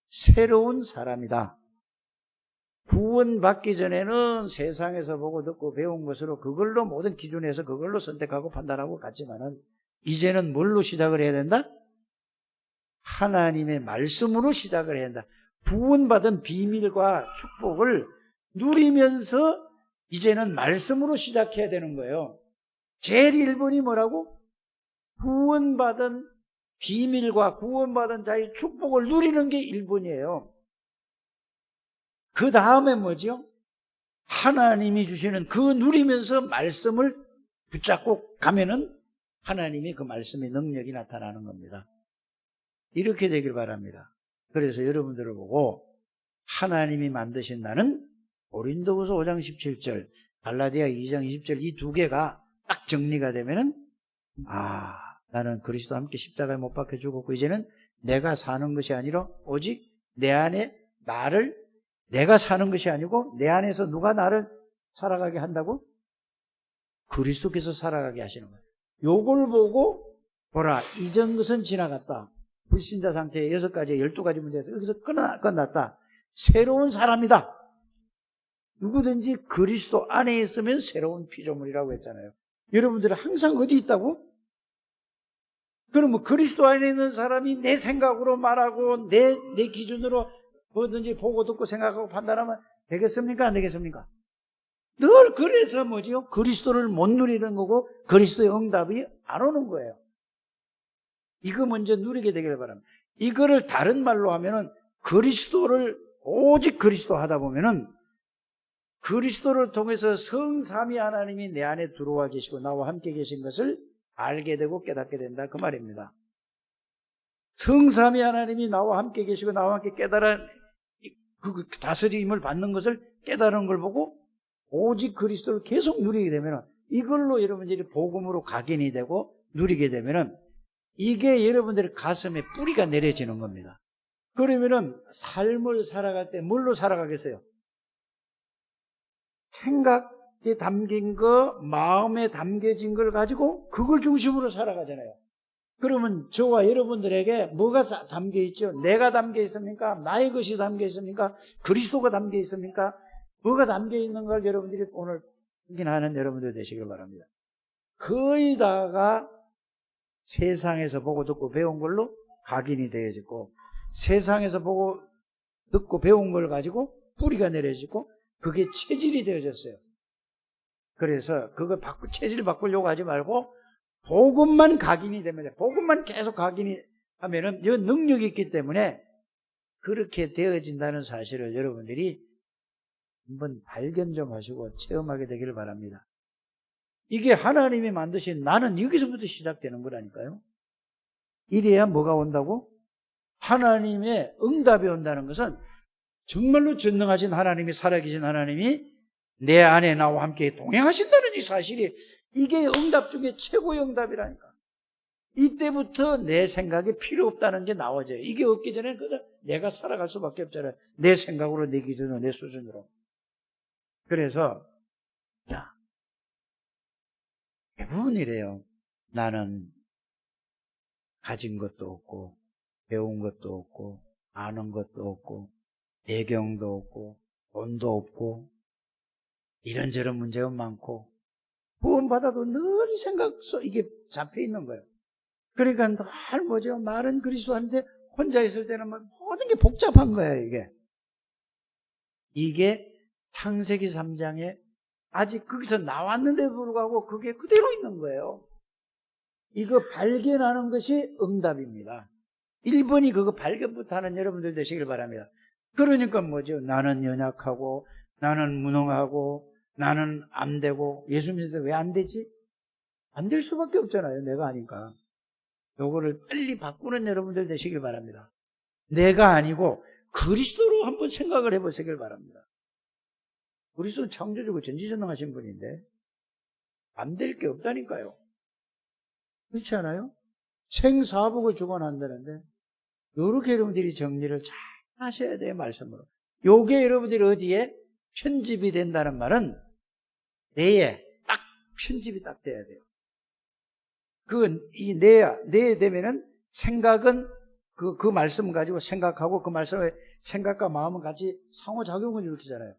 새로운 사람이다. 구원받기 전에는 세상에서 보고 듣고 배운 것으로 그걸로 모든 기준에서 그걸로 선택하고 판단하고 갔지만은 이제는 뭘로 시작을 해야 된다? 하나님의 말씀으로 시작을 해야 한다. 구원받은 비밀과 축복을 누리면서 이제는 말씀으로 시작해야 되는 거예요. 제일 1번이 뭐라고? 구원받은 비밀과 구원받은 자의 축복을 누리는 게 1번이에요. 그 다음에 뭐죠? 하나님이 주시는 그 누리면서 말씀을 붙잡고 가면은 하나님이 그 말씀의 능력이 나타나는 겁니다. 이렇게 되길 바랍니다. 그래서 여러분들을 보고 하나님이 만드신 나는 고린도후서 5장 17절, 갈라디아 2장 20절 이 두 개가 딱 정리가 되면은 나는 그리스도와 함께 십자가에 못 박혀 죽었고 이제는 내가 사는 것이 아니라 오직 내 안에 내가 사는 것이 아니고 내 안에서 누가 나를 살아가게 한다고? 그리스도께서 살아가게 하시는 거예요. 요걸 보고 보라, 이전 것은 지나갔다. 불신자 상태의 6가지, 12가지 문제에서 여기서 끝났다. 새로운 사람이다. 누구든지 그리스도 안에 있으면 새로운 피조물이라고 했잖아요. 여러분들은 항상 어디 있다고? 그러면 그리스도 안에 있는 사람이 내 생각으로 말하고 내 기준으로 뭐든지 보고 듣고 생각하고 판단하면 되겠습니까? 안 되겠습니까? 늘 그래서 뭐지요? 그리스도를 못 누리는 거고 그리스도의 응답이 안 오는 거예요. 이거 먼저 누리게 되기를 바랍니다. 이거를 다른 말로 하면은 그리스도를 오직 그리스도 하다 보면은 그리스도를 통해서 성삼위 하나님이 내 안에 들어와 계시고 나와 함께 계신 것을 알게 되고 깨닫게 된다 그 말입니다. 성삼위 하나님이 나와 함께 계시고 나와 함께 깨달아 그 다스림을 받는 것을 깨달은 걸 보고 오직 그리스도를 계속 누리게 되면 이걸로 여러분들이 복음으로 각인이 되고 누리게 되면 이게 여러분들의 가슴에 뿌리가 내려지는 겁니다. 그러면은 삶을 살아갈 때 뭘로 살아가겠어요? 생각에 담긴 거, 마음에 담겨진 걸 가지고 그걸 중심으로 살아가잖아요. 그러면 저와 여러분들에게 뭐가 담겨 있죠? 내가 담겨 있습니까? 나의 것이 담겨 있습니까? 그리스도가 담겨 있습니까? 뭐가 담겨 있는 걸 여러분들이 오늘 확인하는 여러분들 되시길 바랍니다. 거의 다가 세상에서 보고 듣고 배운 걸로 각인이 되어지고, 세상에서 보고 듣고 배운 걸 가지고 뿌리가 내려지고, 그게 체질이 되어졌어요. 그래서 그거 체질 바꾸려고 하지 말고 복음만 각인이 되면, 복음만 계속 각인이 하면은 이 능력이 있기 때문에 그렇게 되어진다는 사실을 여러분들이 한번 발견 좀 하시고 체험하게 되기를 바랍니다. 이게 하나님이 만드신, 나는 여기서부터 시작되는 거라니까요. 이래야 뭐가 온다고? 하나님의 응답이 온다는 것은 정말로 전능하신 하나님이, 살아계신 하나님이 내 안에 나와 함께 동행하신다는 이 사실이, 이게 응답 중에 최고의 응답이라니까. 이때부터 내 생각이 필요 없다는 게 나와져요. 이게 없기 전에 그저 내가 살아갈 수밖에 없잖아요. 내 생각으로, 내 기준으로, 내 수준으로. 그래서 자, 대부분 이래요. 나는 가진 것도 없고, 배운 것도 없고, 아는 것도 없고, 배경도 없고, 돈도 없고, 이런저런 문제가 많고, 구원받아도 늘 생각 속 이게 잡혀 있는 거예요. 그러니까 늘 뭐죠? 말은 그리스도한테 혼자 있을 때는 모든 게 복잡한 거예요, 이게. 이게 창세기 3장에 아직 거기서 나왔는데도 불구하고 그게 그대로 있는 거예요. 이거 발견하는 것이 응답입니다. 1번이 그거 발견부터 하는 여러분들 되시길 바랍니다. 그러니까 뭐죠? 나는 연약하고, 나는 무능하고, 나는 안 되고, 예수 믿는데 왜 안 되지? 안 될 수밖에 없잖아요, 내가 아니까. 요거를 빨리 바꾸는 여러분들 되시길 바랍니다. 내가 아니고 그리스도로 한번 생각을 해보시길 바랍니다. 그리스도는 창조주고 전지전능하신 분인데 안 될 게 없다니까요. 그렇지 않아요? 생사복을 주관한다는데, 요렇게 여러분들이 정리를 잘 하셔야 돼요, 말씀으로. 요게 여러분들이 어디에 편집이 된다는 말은 뇌에 딱 편집이 딱 돼야 돼요. 이 뇌에 되면은 생각은 그 말씀 가지고 생각하고, 그 말씀의 생각과 마음은 같이 상호작용을 일으키잖아요.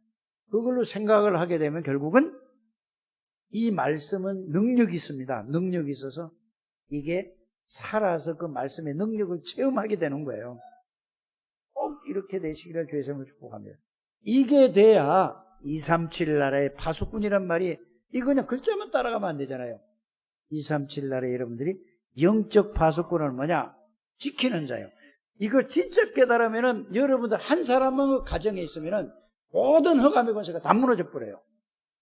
그걸로 생각을 하게 되면 결국은 이 말씀은 능력이 있습니다. 능력이 있어서 이게 살아서 그 말씀의 능력을 체험하게 되는 거예요. 꼭 이렇게 되시기를 주의 이름으로 축복합니다. 이게 돼야 237 나라의 파수꾼이란 말이, 이거 그냥 글자만 따라가면 안 되잖아요. 237 나라의 여러분들이 영적 파수꾼은 뭐냐? 지키는 자예요. 이거 진짜 깨달으면은 여러분들 한 사람만 가정에 있으면은 모든 허감의 권세가 다 무너져 버려요.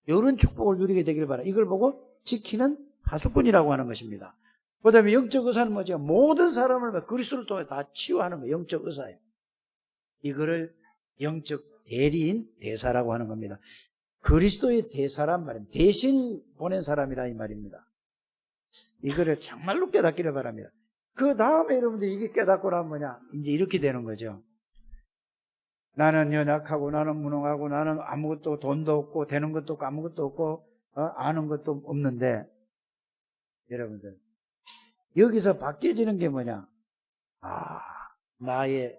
이런 축복을 누리게 되길 바랍니다. 이걸 보고 지키는 파수꾼이라고 하는 것입니다. 그 다음에 영적 의사는 뭐죠? 모든 사람을 그리스도를 통해 다 치유하는 거예요. 영적 의사예요. 이거를 영적 대리인, 대사라고 하는 겁니다. 그리스도의 대사란 말입니다. 대신 보낸 사람이라 이 말입니다. 이거를 정말로 깨닫기를 바랍니다. 그 다음에 여러분들 이게 깨닫고 나면 뭐냐? 이제 이렇게 되는 거죠. 나는 연약하고, 나는 무능하고, 나는 아무것도, 돈도 없고, 되는 것도 없고, 아무것도 없고, 아는 것도 없는데, 여러분들, 여기서 바뀌어지는 게 뭐냐?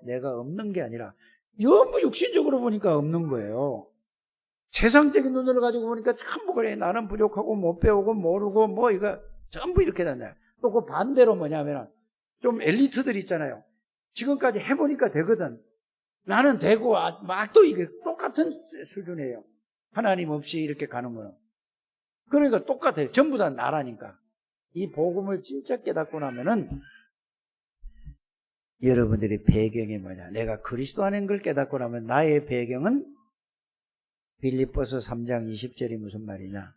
내가 없는 게 아니라, 너무 육신적으로 보니까 없는 거예요. 세상적인 눈으로 가지고 보니까 전부 그래. 나는 부족하고, 못 배우고, 모르고, 이거 전부 이렇게 된다. 또 그 반대로 뭐냐면, 좀 엘리트들 있잖아요. 지금까지 해보니까 되거든. 나는 되고, 막 또 이게 똑같은 수준이에요. 하나님 없이 이렇게 가는 거는. 그러니까 똑같아요. 전부 다 나라니까. 이 복음을 진짜 깨닫고 나면은, 여러분들의 배경이 뭐냐? 내가 그리스도 안에 걸 깨닫고 나면 나의 배경은 빌립보서 3장 20절이 무슨 말이냐?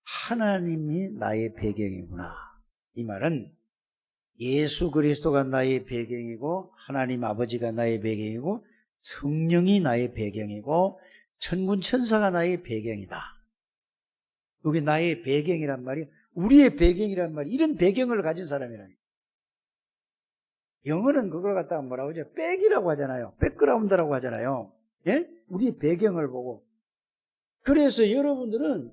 하나님이 나의 배경이구나. 이 말은 예수 그리스도가 나의 배경이고, 하나님 아버지가 나의 배경이고, 성령이 나의 배경이고, 천군 천사가 나의 배경이다. 이게 나의 배경이란 말이, 우리의 배경이란 말이, 이런 배경을 가진 사람이라니. 영어는 그걸 갖다가 뭐라고 하죠? 백이라고 하잖아요. 백그라운드라고 하잖아요. 예? 우리의 배경을 보고. 그래서 여러분들은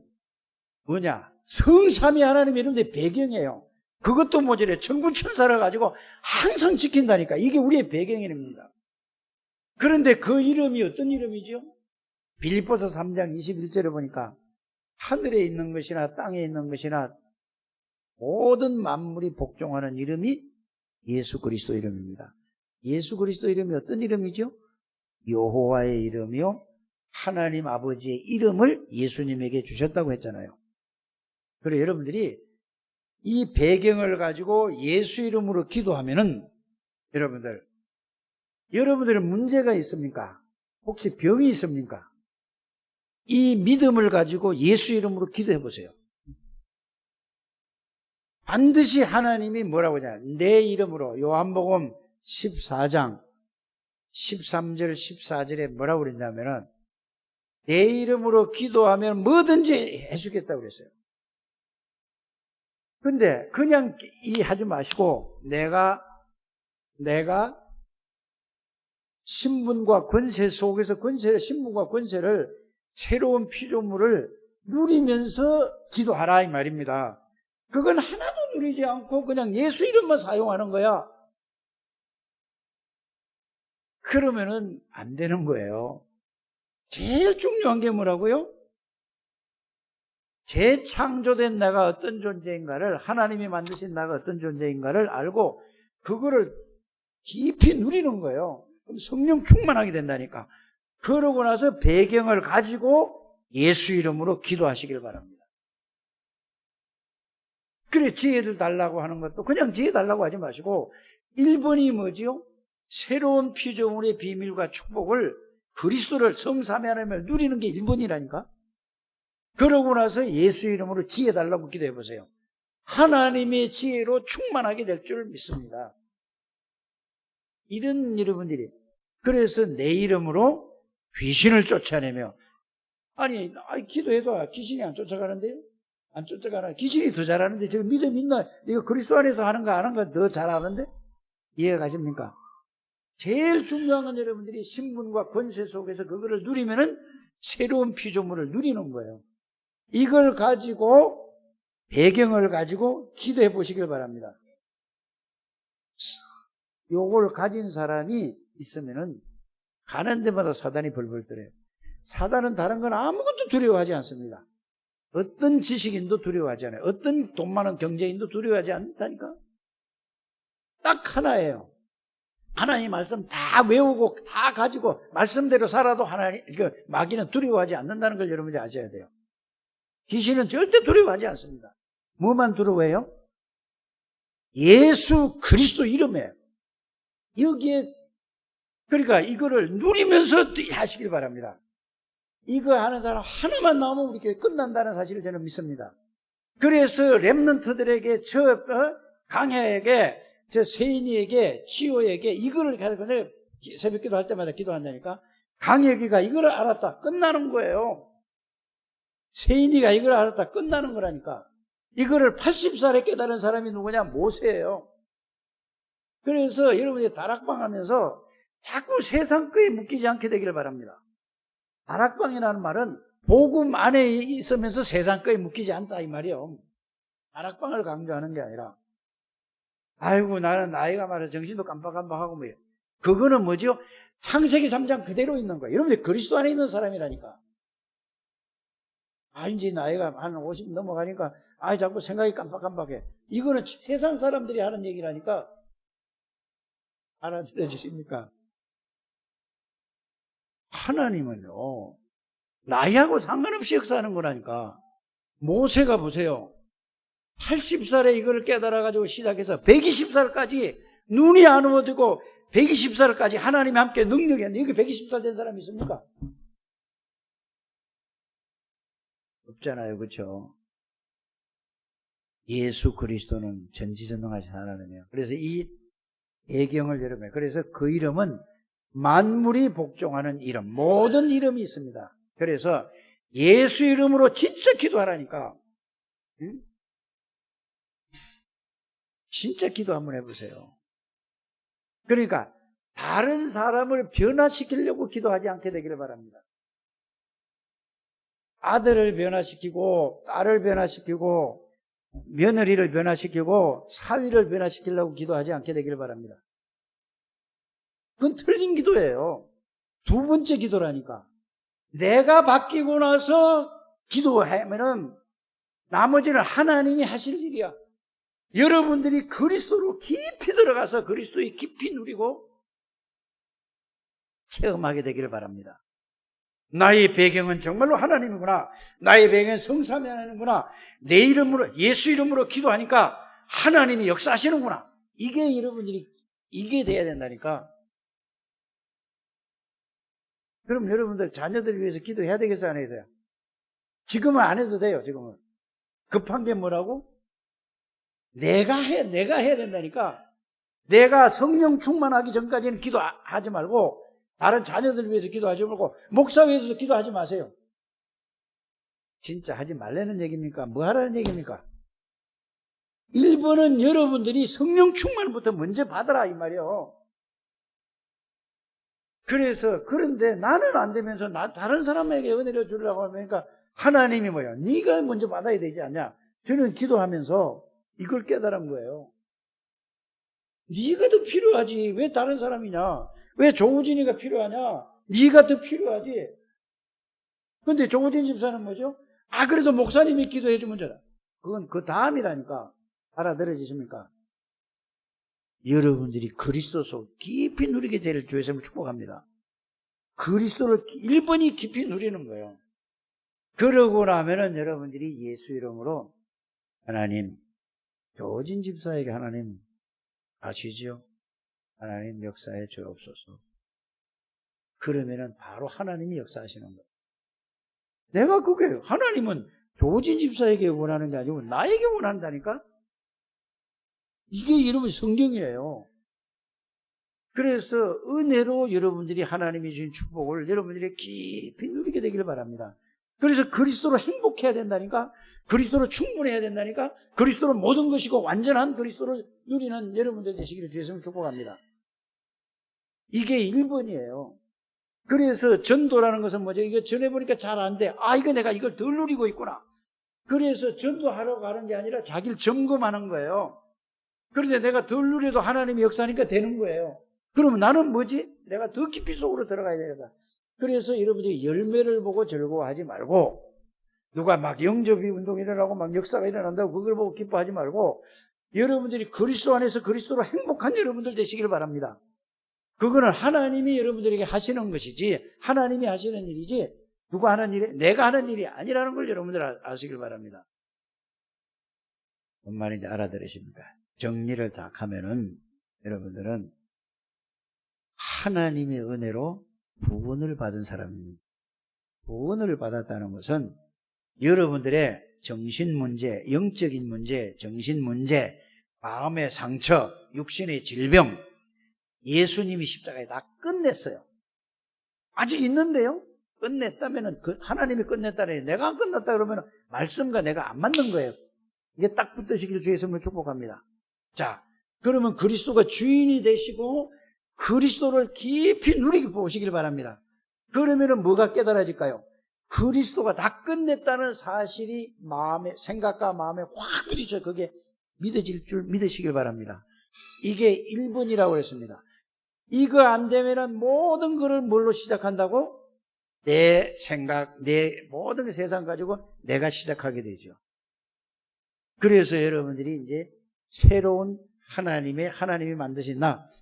뭐냐? 성삼위 하나님이 여러분들의 배경이에요. 그것도 모자래. 천군 천사를 가지고 항상 지킨다니까. 이게 우리의 배경입니다. 그런데 그 이름이 어떤 이름이죠? 빌립보서 3장 21절에 보니까 하늘에 있는 것이나 땅에 있는 것이나 모든 만물이 복종하는 이름이 예수 그리스도 이름입니다. 예수 그리스도 이름이 어떤 이름이죠? 여호와의 이름이요 하나님 아버지의 이름을 예수님에게 주셨다고 했잖아요. 그래서 여러분들이 이 배경을 가지고 예수 이름으로 기도하면은 여러분들은 문제가 있습니까? 혹시 병이 있습니까? 이 믿음을 가지고 예수 이름으로 기도해 보세요. 반드시 하나님이 뭐라고 하냐? 내 이름으로 요한복음 14장 13절 14절에 뭐라고 그랬냐면은 내 이름으로 기도하면 뭐든지 해주겠다고 그랬어요. 근데 그냥 하지 마시고 내가 신분과 권세 속에서 신분과 권세를 새로운 피조물을 누리면서 기도하라 이 말입니다. 그건 하나도 누리지 않고 그냥 예수 이름만 사용하는 거야. 그러면은 안 되는 거예요. 제일 중요한 게 뭐라고요? 재창조된 나가 어떤 존재인가를, 하나님이 만드신 나가 어떤 존재인가를 알고 그거를 깊이 누리는 거예요. 그럼 성령 충만하게 된다니까. 그러고 나서 배경을 가지고 예수 이름으로 기도하시길 바랍니다. 그래, 지혜를 달라고 하는 것도 그냥 지혜 달라고 하지 마시고 1번이 뭐지요? 새로운 피조물의 비밀과 축복을 그리스도를 성삼위 하나님을 누리는 게 1번이라니까. 그러고 나서 예수 이름으로 지혜 달라고 기도해 보세요. 하나님의 지혜로 충만하게 될 줄 믿습니다. 이런 여러분들이 그래서 내 이름으로 귀신을 쫓아내며 아니 기도해도 귀신이 안 쫓아가는데요? 안 쫓아가나? 귀신이 더 잘하는데 지금 믿음 있나? 이거 그리스도 안에서 하는가 안 하는가 더 잘하는데? 이해가 가십니까? 제일 중요한 건 여러분들이 신분과 권세 속에서 그거를 누리면은 새로운 피조물을 누리는 거예요. 이걸 가지고 배경을 가지고 기도해 보시길 바랍니다. 요걸 가진 사람이 있으면은 가는 데마다 사단이 벌벌 떨어요. 사단은 다른 건 아무것도 두려워하지 않습니다. 어떤 지식인도 두려워하지 않아요. 어떤 돈 많은 경제인도 두려워하지 않다니까. 딱 하나예요. 하나님 말씀 다 외우고 다 가지고 말씀대로 살아도 마귀는 두려워하지 않는다는 걸 여러분이 아셔야 돼요. 귀신은 절대 두려워하지 않습니다. 뭐만 두려워해요? 예수 그리스도 이름에 여기에 그러니까 이거를 누리면서 하시길 바랍니다. 이거 하는 사람 하나만 나오면 우리 교회 끝난다는 사실을 저는 믿습니다. 그래서 렘넌트들에게 강혜에게 세인이에게 치호에게 이거를 가지고 새벽 기도할 때마다 기도한다니까. 강혜기가 이걸 알았다 끝나는 거예요. 세인이가 이걸 알았다 끝나는 거라니까. 이거를 80살에 깨달은 사람이 누구냐? 모세예요. 그래서 여러분이 다락방 하면서 자꾸 세상 거에 묶이지 않게 되기를 바랍니다. 다락방이라는 말은 복음 안에 있으면서 세상 거에 묶이지 않다 이 말이에요. 다락방을 강조하는 게 아니라 아이고 나는 나이가 많아 정신도 깜빡깜빡하고 뭐예요. 그거는 뭐죠? 창세기 3장 그대로 있는 거예요. 여러분들 그리스도 안에 있는 사람이라니까. 이제 나이가 한 50 넘어가니까 자꾸 생각이 깜빡깜빡해. 이거는 세상 사람들이 하는 얘기라니까. 알아들어 주십니까? 하나님은요 나이하고 상관없이 역사하는 거라니까. 모세가 보세요. 80살에 이걸 깨달아가지고 시작해서 120살까지 눈이 안 어두고 120살까지 하나님이 함께 능력이 안 돼. 여기 120살 된 사람이 있습니까? 없잖아요. 그렇죠? 예수 그리스도는 전지전능하신 하나님이에요. 그래서 이 예경을 여러분, 그래서 그 이름은 만물이 복종하는 이름, 모든 이름이 있습니다. 그래서 예수 이름으로 진짜 기도하라니까. 응? 진짜 기도 한번 해보세요. 그러니까 다른 사람을 변화시키려고 기도하지 않게 되기를 바랍니다. 아들을 변화시키고 딸을 변화시키고 며느리를 변화시키고 사위를 변화시키려고 기도하지 않게 되기를 바랍니다. 그건 틀린 기도예요. 두 번째 기도라니까. 내가 바뀌고 나서 기도하면은 나머지는 하나님이 하실 일이야. 여러분들이 그리스도로 깊이 들어가서 그리스도의 깊이 누리고 체험하게 되기를 바랍니다. 나의 배경은 정말로 하나님이구나. 나의 배경은 성삼위 하나님이구나. 내 이름으로, 예수 이름으로 기도하니까 하나님이 역사하시는구나. 이게 여러분들이, 이게 돼야 된다니까. 그럼 여러분들 자녀들 위해서 기도해야 되겠어요? 안 해야 돼요? 지금은 안 해도 돼요, 지금은. 급한 게 뭐라고? 내가 해야 된다니까. 내가 성령 충만하기 전까지는 기도하지 말고, 다른 자녀들 위해서 기도하지 말고, 목사 위해서도 기도하지 마세요. 진짜 하지 말라는 얘기입니까? 뭐 하라는 얘기입니까? 1번은 여러분들이 성령 충만부터 먼저 받아라, 이 말이요. 그래서, 그런데 나는 안 되면서 다른 사람에게 은혜를 주려고 하니까 하나님이 뭐야? 네가 먼저 받아야 되지 않냐? 저는 기도하면서 이걸 깨달은 거예요. 네가 더 필요하지. 왜 다른 사람이냐? 왜 조우진이가 필요하냐? 네가 더 필요하지. 근데 조우진 집사는 뭐죠? 그래도 목사님이 기도해 주면 되다. 그건 그 다음이라니까. 알아들어지십니까? 여러분들이 그리스도 속 깊이 누리게 되를 주의 이름으로 축복합니다. 그리스도를 1번이 깊이 누리는 거예요. 그러고 나면은 여러분들이 예수 이름으로 하나님, 조진 집사에게 하나님 아시죠? 하나님 역사에 주옵소서. 그러면은 바로 하나님이 역사하시는 거예요. 내가 그게 하나님은 조진 집사에게 원하는 게 아니고 나에게 원한다니까? 이게 여러분 성경이에요. 그래서 은혜로 여러분들이 하나님이 주신 축복을 여러분들이 깊이 누리게 되기를 바랍니다. 그래서 그리스도로 행복해야 된다니까? 그리스도로 충분해야 된다니까? 그리스도로 모든 것이고 완전한 그리스도를 누리는 여러분들 되시기를 주였으면 축복합니다. 이게 1번이에요. 그래서 전도라는 것은 뭐죠? 이거 전해보니까 잘 안 돼. 이거 내가 이걸 덜 누리고 있구나. 그래서 전도하러 가는 게 아니라 자기를 점검하는 거예요. 그런데 내가 덜 누려도 하나님이 역사하니까 되는 거예요. 그러면 나는 뭐지? 내가 더 깊이 속으로 들어가야 되겠다. 그래서 여러분들이 열매를 보고 즐거워하지 말고, 누가 막 영접이 운동이 일어나고 막 역사가 일어난다고 그걸 보고 기뻐하지 말고, 여러분들이 그리스도 안에서 그리스도로 행복한 여러분들 되시기를 바랍니다. 그거는 하나님이 여러분들에게 하시는 것이지, 하나님이 하시는 일이지, 누가 하는 일이, 내가 하는 일이 아니라는 걸 여러분들 아시길 바랍니다. 뭔 말인지 알아들으십니까? 정리를 딱 하면은 여러분들은 하나님의 은혜로 구원을 받은 사람입니다. 구원을 받았다는 것은 여러분들의 정신 문제, 영적인 문제, 정신 문제, 마음의 상처, 육신의 질병, 예수님이 십자가에 다 끝냈어요. 아직 있는데요? 끝냈다면은 하나님이 끝냈다니 내가 안 끝났다 그러면 말씀과 내가 안 맞는 거예요. 이게 딱 붙으시길 주의 이름으로 축복합니다. 자, 그러면 그리스도가 주인이 되시고 그리스도를 깊이 누리게 보시길 바랍니다. 그러면은 뭐가 깨달아질까요? 그리스도가 다 끝냈다는 사실이 마음에, 생각과 마음에 확 부딪혀 그게 믿어질 줄 믿으시길 바랍니다. 이게 1번이라고 했습니다. 이거 안 되면은 모든 것을 뭘로 시작한다고? 내 생각, 내 모든 세상 가지고 내가 시작하게 되죠. 그래서 여러분들이 이제 새로운 하나님이 만드신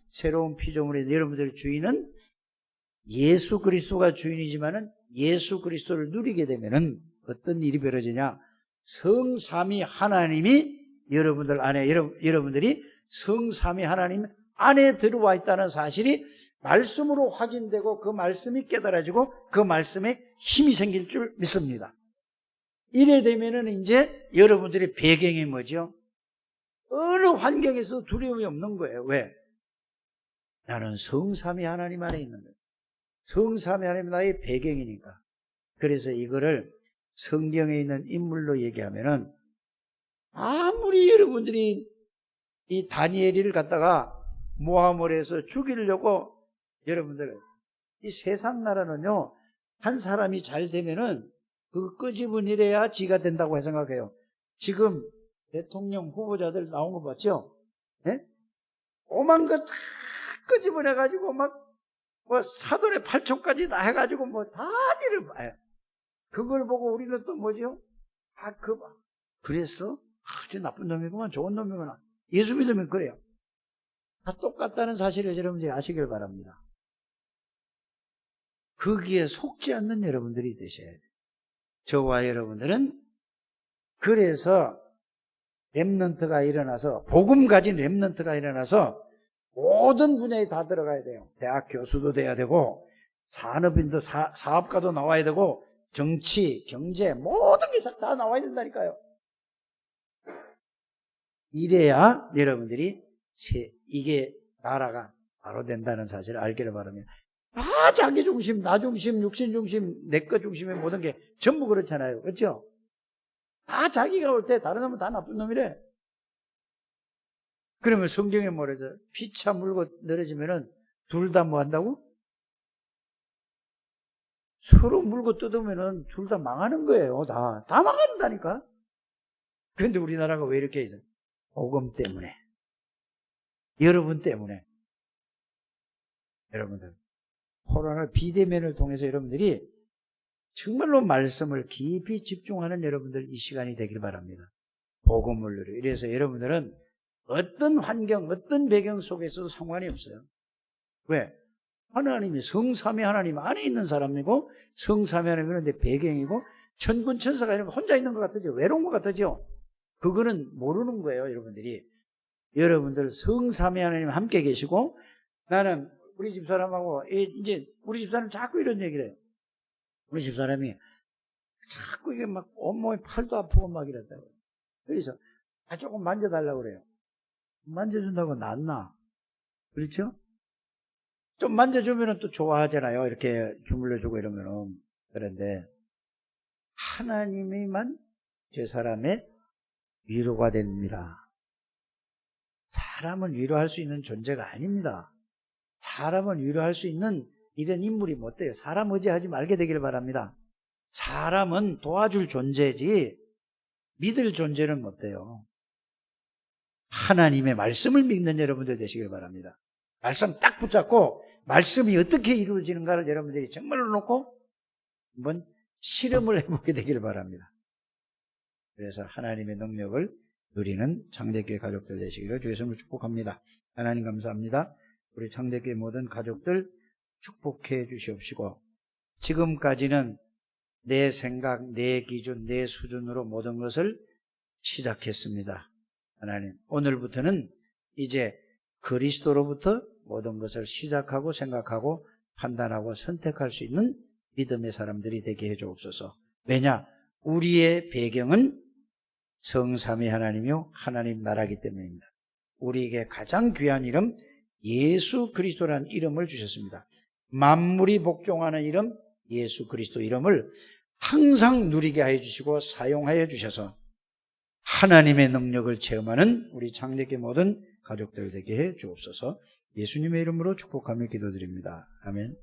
새로운 피조물의 여러분들의 주인은 예수 그리스도가 주인이지만은 예수 그리스도를 누리게 되면은 어떤 일이 벌어지냐? 성삼위 하나님이 여러분들 안에, 여러분들이 성삼위 하나님 안에 들어와 있다는 사실이 말씀으로 확인되고 그 말씀이 깨달아지고 그 말씀에 힘이 생길 줄 믿습니다. 이래 되면은 이제 여러분들의 배경이 뭐죠? 어느 환경에서 두려움이 없는 거예요. 왜? 나는 성삼위 하나님 안에 있는 거예요. 성삼위 하나님 나의 배경이니까. 그래서 이거를 성경에 있는 인물로 얘기하면은 아무리 여러분들이 이 다니엘을 갖다가 모함을 해서 죽이려고 여러분들 이 세상 나라는요 한 사람이 잘 되면은 그거 끄집어내야 지가 된다고 생각해요. 지금 대통령 후보자들 나온 거 봤죠? 예? 오만 거 다 끄집어내가지고 막 뭐 사돈의 8촌까지 다 해가지고 뭐 다 지를 봐요. 그걸 보고 우리는 또 뭐죠? 그랬어? 저 나쁜 놈이구만, 좋은 놈이구나. 예수 믿으면 그래요. 다 똑같다는 사실을 여러분들이 아시길 바랍니다. 거기에 속지 않는 여러분들이 되셔야 돼요. 저와 여러분들은 그래서 렘넌트가 일어나서, 복음 가진 렘넌트가 일어나서 모든 분야에 다 들어가야 돼요. 대학 교수도 돼야 되고, 산업인도 사업가도 나와야 되고, 정치, 경제 모든 게 다 나와야 된다니까요. 이래야 여러분들이 이게 나라가 바로 된다는 사실을 알기를 바랍니다. 다 자기 중심, 나 중심, 육신 중심, 내 것 중심의 모든 게 전부 그렇잖아요. 그렇죠? 다 자기가 올 때 다른 놈은 다 나쁜 놈이래. 그러면 성경에 뭐래죠? 피차 물고 늘어지면은 둘 다 뭐 한다고? 서로 물고 뜯으면은 둘 다 망하는 거예요. 다 망한다니까. 그런데 우리나라가 왜 이렇게 해서? 복음 때문에. 여러분 때문에. 여러분들. 코로나 비대면을 통해서 여러분들이 정말로 말씀을 깊이 집중하는 여러분들 이 시간이 되길 바랍니다. 복음을 누려. 이래서 여러분들은 어떤 환경, 어떤 배경 속에서도 상관이 없어요. 왜? 하나님이 성삼위 하나님 안에 있는 사람이고, 성삼위 하나님 그런데 배경이고, 천군 천사가 이러면 혼자 있는 것 같으죠? 외로운 것 같으죠? 그거는 모르는 거예요, 여러분들이. 여러분들 성삼위 하나님 함께 계시고, 나는 우리 집사람하고, 이제 우리 집사람 자꾸 이런 얘기를 해요. 우리 집사람이 자꾸 이게 막 온몸에 팔도 아프고 막 이랬다고. 그래서 조금 만져달라고 그래요. 만져준다고 낫나? 그렇죠? 좀 만져주면 또 좋아하잖아요. 이렇게 주물러주고 이러면은. 그런데 하나님이만 저 사람의 위로가 됩니다. 사람은 위로할 수 있는 존재가 아닙니다. 사람은 위로할 수 있는 이런 인물이 못 돼요. 사람 의지하지 말게 되길 바랍니다. 사람은 도와줄 존재지 믿을 존재는 못 돼요. 하나님의 말씀을 믿는 여러분들 되시길 바랍니다. 말씀 딱 붙잡고 말씀이 어떻게 이루어지는가를 여러분들이 정말로 놓고 한번 실험을 해보게 되길 바랍니다. 그래서 하나님의 능력을 누리는 창대교회 가족들 되시기를 주의 이름으로 축복합니다. 하나님 감사합니다. 우리 창대교회 모든 가족들 축복해 주시옵시고, 지금까지는 내 생각, 내 기준, 내 수준으로 모든 것을 시작했습니다. 하나님, 오늘부터는 이제 그리스도로부터 모든 것을 시작하고 생각하고 판단하고 선택할 수 있는 믿음의 사람들이 되게 해 주옵소서. 왜냐? 우리의 배경은 성삼위 하나님이요 하나님 나라이기 때문입니다. 우리에게 가장 귀한 이름 예수 그리스도라는 이름을 주셨습니다. 만물이 복종하는 이름 예수 그리스도 이름을 항상 누리게 해 주시고 사용하여 주셔서 하나님의 능력을 체험하는 우리 창대교회 모든 가족들 되게 해 주옵소서. 예수님의 이름으로 축복하며 기도드립니다. 아멘.